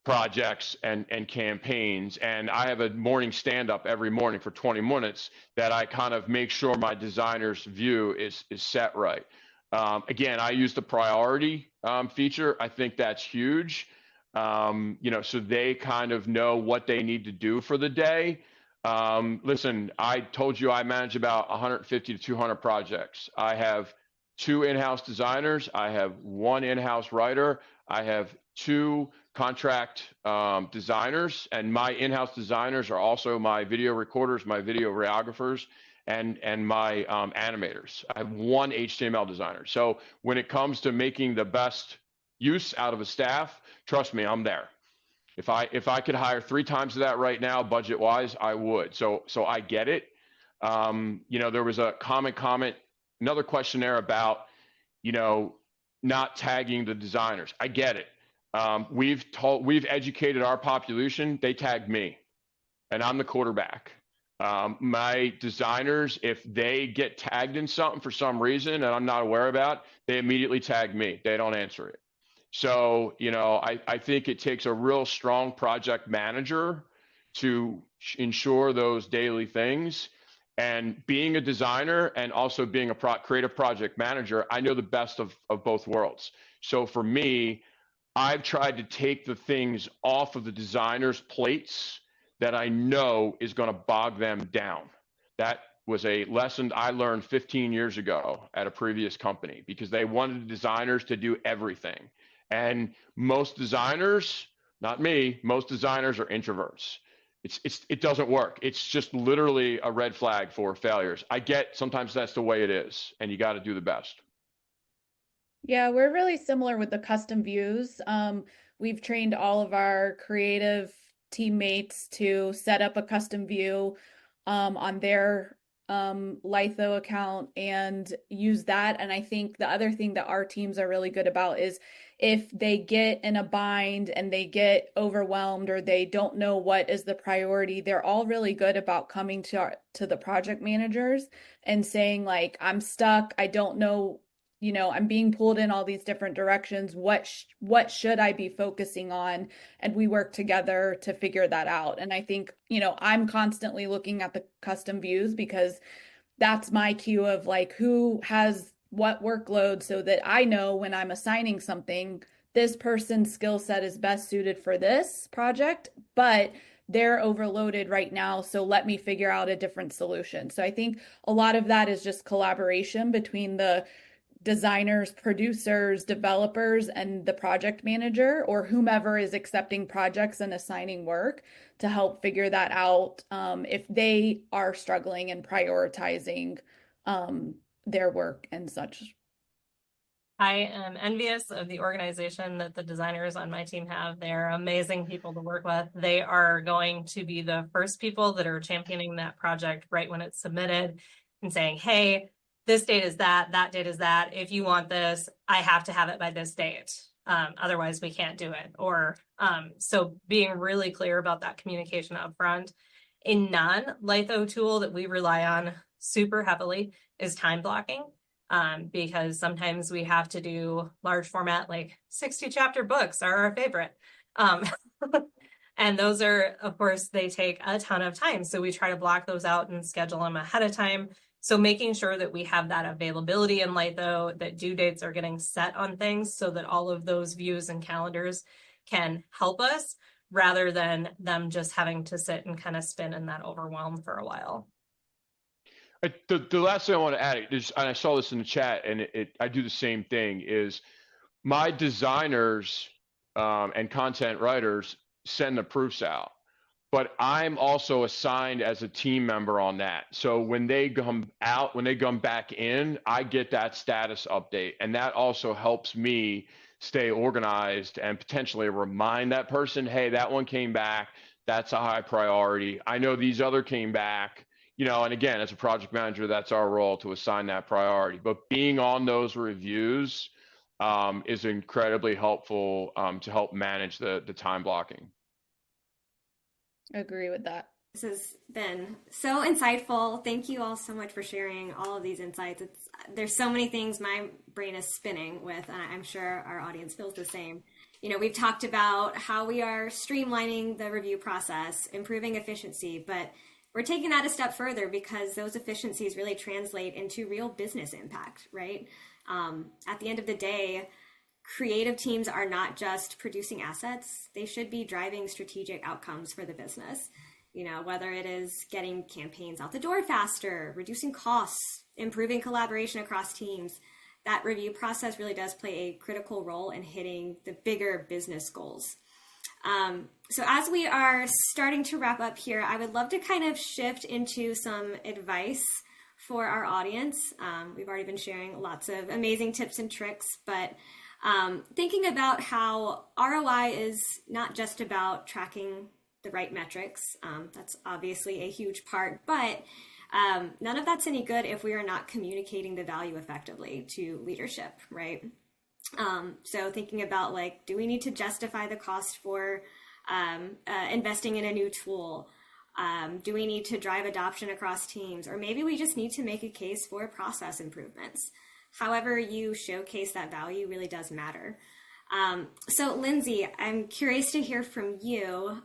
projects and campaigns. And I have a morning stand-up every morning for 20 minutes that I kind of make sure my designer's view is set right. Again, I use the priority feature. I think that's huge. You know, so they kind of know what they need to do for the day. Listen, I told you I manage about 150 to 200 projects. I have 2 in-house designers. I have 1 in-house writer. I have 2 contract designers, and my in-house designers are also my video recorders, my video videographers, and my animators. I have 1 HTML designer. So when it comes to making the best use out of a staff, trust me, I'm there. If I could hire 3 times that right now, budget wise, I would. So I get it. You know, there was a comment, another questionnaire about, you know, not tagging the designers. I get it. We've educated our population. They tag me, and I'm the quarterback. My designers, if they get tagged in something for some reason and I'm not aware about, they immediately tag me. They don't answer it. So, you know, I think it takes a real strong project manager to ensure those daily things. And being a designer and also being a creative project manager, I know the best of both worlds. So for me, I've tried to take the things off of the designer's plates that I know is going to bog them down. That was a lesson I learned 15 years ago at a previous company because they wanted designers to do everything. And most designers, not me, most designers are introverts. It doesn't work. It's just literally a red flag for failures. I get sometimes that's the way it is, and you got to do the best. Yeah, we're really similar with the custom views. We've trained all of our creative teammates to set up a custom view on their LIFO account and use that. And I think the other thing that our teams are really good about is if they get in a bind and they get overwhelmed or they don't know what is the priority, they're all really good about coming to the project managers and saying like, I'm stuck, I don't know, you know, I'm being pulled in all these different directions. What should I be focusing on? And we work together to figure that out. And I think, you know, I'm constantly looking at the custom views because that's my cue of like who has what workload so that I know when I'm assigning something, this person's skill set is best suited for this project, but they're overloaded right now. So let me figure out a different solution. So I think a lot of that is just collaboration between the designers, producers, developers, and the project manager or whomever is accepting projects and assigning work to help figure that out if they are struggling and prioritizing their work and such. I am envious of the organization that the designers on my team have. They're amazing people to work with. They are going to be the first people that are championing that project right when it's submitted and saying, hey, this date is that date is that. If you want this, I have to have it by this date. Otherwise, we can't do it. Or so being really clear about that communication up front. A non-LIFO tool that we rely on super heavily is time blocking. Because sometimes we have to do large format, like 60 chapter books are our favorite. And those are, of course, they take a ton of time. So we try to block those out and schedule them ahead of time. So making sure that we have that availability in LIFO, that due dates are getting set on things so that all of those views and calendars can help us rather than them just having to sit and kind of spin in that overwhelm for a while. The last thing I want to add is, and I saw this in the chat, and I do the same thing, is my designers and content writers send the proofs out, but I'm also assigned as a team member on that. So when they come out, when they come back in, I get that status update, and that also helps me stay organized and potentially remind that person, hey, that one came back, that's a high priority. I know these other came back, and again, as a project manager, that's our role to assign that priority. But being on those reviews is incredibly helpful to help manage the time blocking. Agree with that. This has been so insightful. Thank you all so much for sharing all of these insights. There's so many things my brain is spinning with, and I'm sure our audience feels the same. We've talked about how we are streamlining the review process, improving efficiency, but we're taking that a step further because those efficiencies really translate into real business impact, right? At the end of the day, creative teams are not just producing assets. They should be driving strategic outcomes for the business. Whether it is getting campaigns out the door faster, reducing costs, improving collaboration across teams, that review process really does play a critical role in hitting the bigger business goals. So as we are starting to wrap up here, I would love to kind of shift into some advice for our audience. We've already been sharing lots of amazing tips and tricks, but thinking about how ROI is not just about tracking the right metrics. That's obviously a huge part, but none of that's any good if we are not communicating the value effectively to leadership, right? So thinking about do we need to justify the cost for investing in a new tool? Do we need to drive adoption across teams? Or maybe we just need to make a case for process improvements. However you showcase that value really does matter. So Lindsay, I'm curious to hear from you.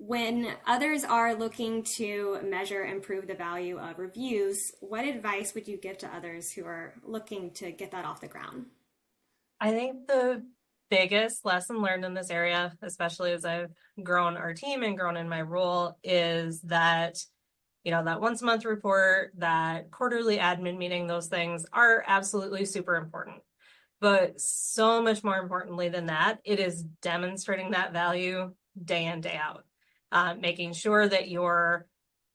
When others are looking to measure and prove the value of reviews, what advice would you give to others who are looking to get that off the ground? I think the biggest lesson learned in this area, especially as I've grown our team and grown in my role, is that that once a month report, that quarterly admin meeting, those things are absolutely super important. But so much more importantly than that, it is demonstrating that value day in, day out. Making sure that you're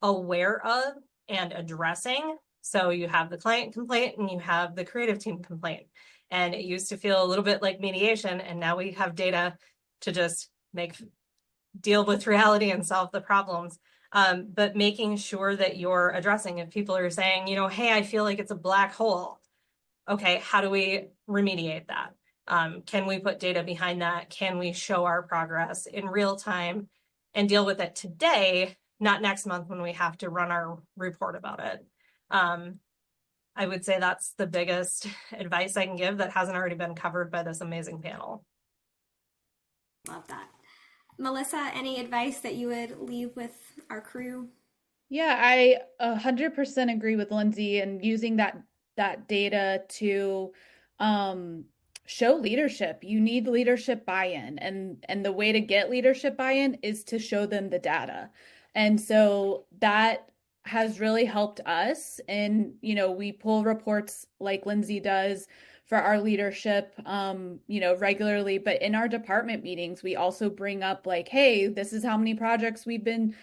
aware of and addressing. So you have the client complaint and you have the creative team complaint. And it used to feel a little bit like mediation, and now we have data to just deal with reality and solve the problems. But making sure that you're addressing, if people are saying, hey, I feel like it's a black hole. Okay, how do we remediate that? Can we put data behind that? Can we show our progress in real time and deal with it today, not next month when we have to run our report about it? I would say that's the biggest advice I can give that hasn't already been covered by this amazing panel. Love that. Melissa, any advice that you would leave with our crew? Yeah, I 100% agree with Lindsay, and using that data to show leadership. You need leadership buy-in, and the way to get leadership buy-in is to show them the data. And so that has really helped us. And, we pull reports like Lindsay does for our leadership, regularly, but in our department meetings, we also bring up hey, this is how many projects we've been,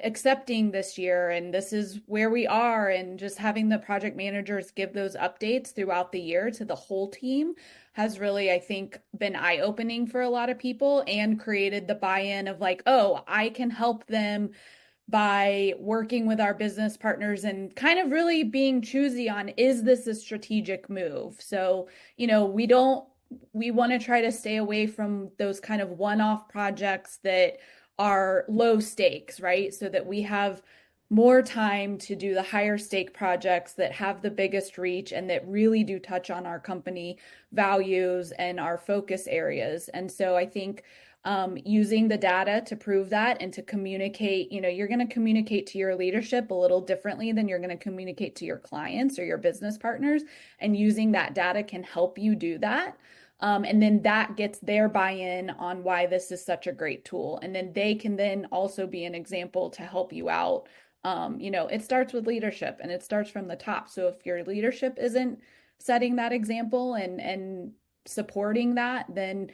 accepting this year, and this is where we are, and just having the project managers give those updates throughout the year to the whole team has really, I think, been eye-opening for a lot of people and created the buy-in of oh, I can help them by working with our business partners and kind of really being choosy on, is this a strategic move? So, we want to try to stay away from those kind of one-off projects that are low stakes, right? So that we have more time to do the higher stake projects that have the biggest reach and that really do touch on our company values and our focus areas. And so I think using the data to prove that and to communicate, you're going to communicate to your leadership a little differently than you're going to communicate to your clients or your business partners. And using that data can help you do that. And then that gets their buy-in on why this is such a great tool. And then they can then also be an example to help you out. It starts with leadership and it starts from the top. So if your leadership isn't setting that example and supporting that, then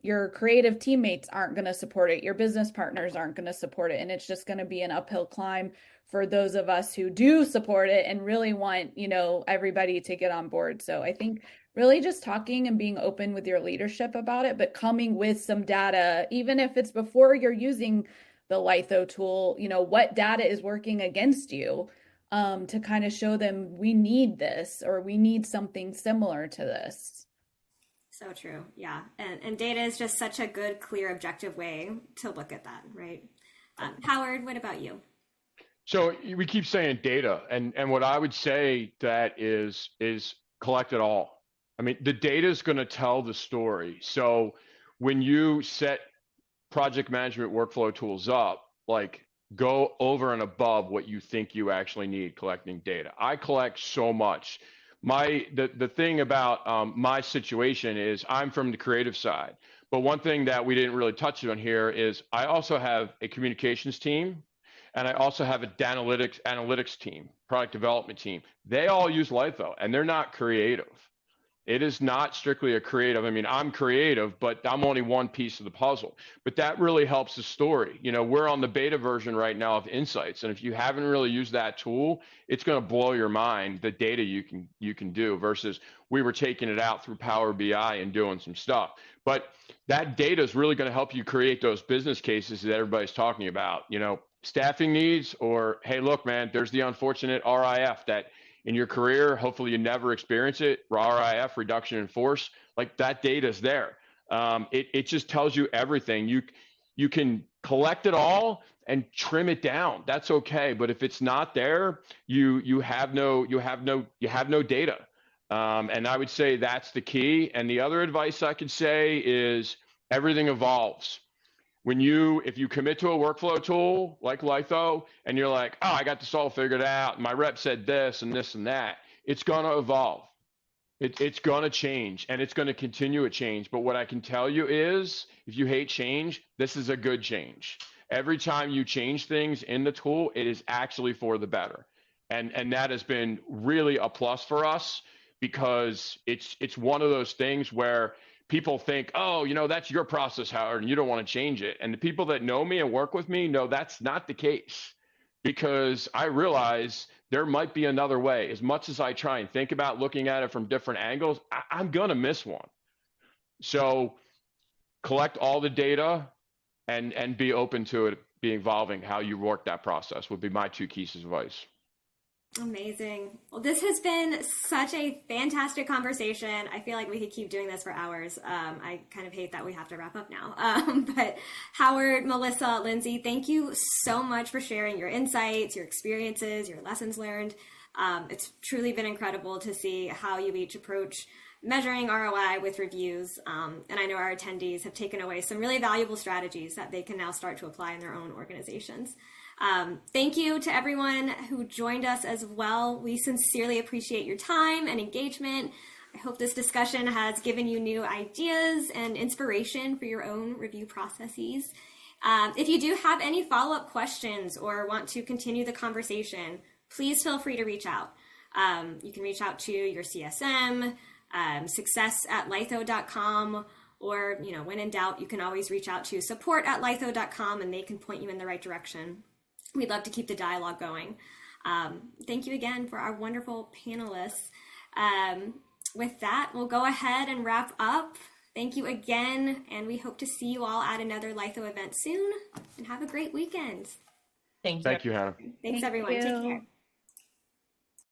your creative teammates aren't going to support it. Your business partners aren't going to support it. And it's just going to be an uphill climb for those of us who do support it and really want, everybody to get on board. So I think really just talking and being open with your leadership about it, but coming with some data, even if it's before you're using the Litho tool, what data is working against you, to kind of show them we need this or we need something similar to this. So true. Yeah. And data is just such a good, clear, objective way to look at that, right? Howard, what about you? So we keep saying data, and what I would say that is collect it all. I mean, the data is going to tell the story. So when you set project management workflow tools up, like go over and above what you think you actually need collecting data. I collect so much. The thing about my situation is I'm from the creative side, but one thing that we didn't really touch on here is I also have a communications team, and I also have an analytics team, product development team. They all use Litho, and they're not creative. It is not strictly a creative. I mean, I'm creative, but I'm only one piece of the puzzle. But that really helps the story. We're on the beta version right now of Insights, and if you haven't really used that tool, it's going to blow your mind the data you can do versus we were taking it out through Power BI and doing some stuff. But that data is really going to help you create those business cases that everybody's talking about. Staffing needs, or hey, look, man, there's the unfortunate RIF that in your career, hopefully you never experience it. RIF, reduction in force, like that data is there. It just tells you everything. You can collect it all and trim it down. That's okay. But if it's not there, you have no data. And I would say that's the key. And the other advice I could say is everything evolves. If you commit to a workflow tool like Litho and you're like, oh, I got this all figured out, my rep said this and this and that, it's going to evolve. It's going to change, and it's going to continue to change. But what I can tell you is, if you hate change, this is a good change. Every time you change things in the tool, it is actually for the better. And that has been really a plus for us, because it's one of those things where people think, oh, that's your process, Howard, and you don't want to change it. And the people that know me and work with me know that's not the case, because I realize there might be another way. As much as I try and think about looking at it from different angles, I'm going to miss one. So collect all the data and be open to it be evolving. How you work that process would be my two keys of advice. Amazing. Well, this has been such a fantastic conversation. I feel like we could keep doing this for hours. I kind of hate that we have to wrap up now. But Howard, Melissa, Lindsay, thank you so much for sharing your insights, your experiences, your lessons learned. It's truly been incredible to see how you each approach measuring ROI with reviews. And I know our attendees have taken away some really valuable strategies that they can now start to apply in their own organizations. Thank you to everyone who joined us as well. We sincerely appreciate your time and engagement. I hope this discussion has given you new ideas and inspiration for your own review processes. If you do have any follow-up questions or want to continue the conversation, please feel free to reach out. You can reach out to your CSM, success@litho.com, or, when in doubt, you can always reach out to support@litho.com and they can point you in the right direction. We'd love to keep the dialogue going. Thank you again for our wonderful panelists. With that, we'll go ahead and wrap up. Thank you again, and we hope to see you all at another Litho event soon, and have a great weekend. Thank you. Thank you, Hannah. Thanks, everyone. Take care.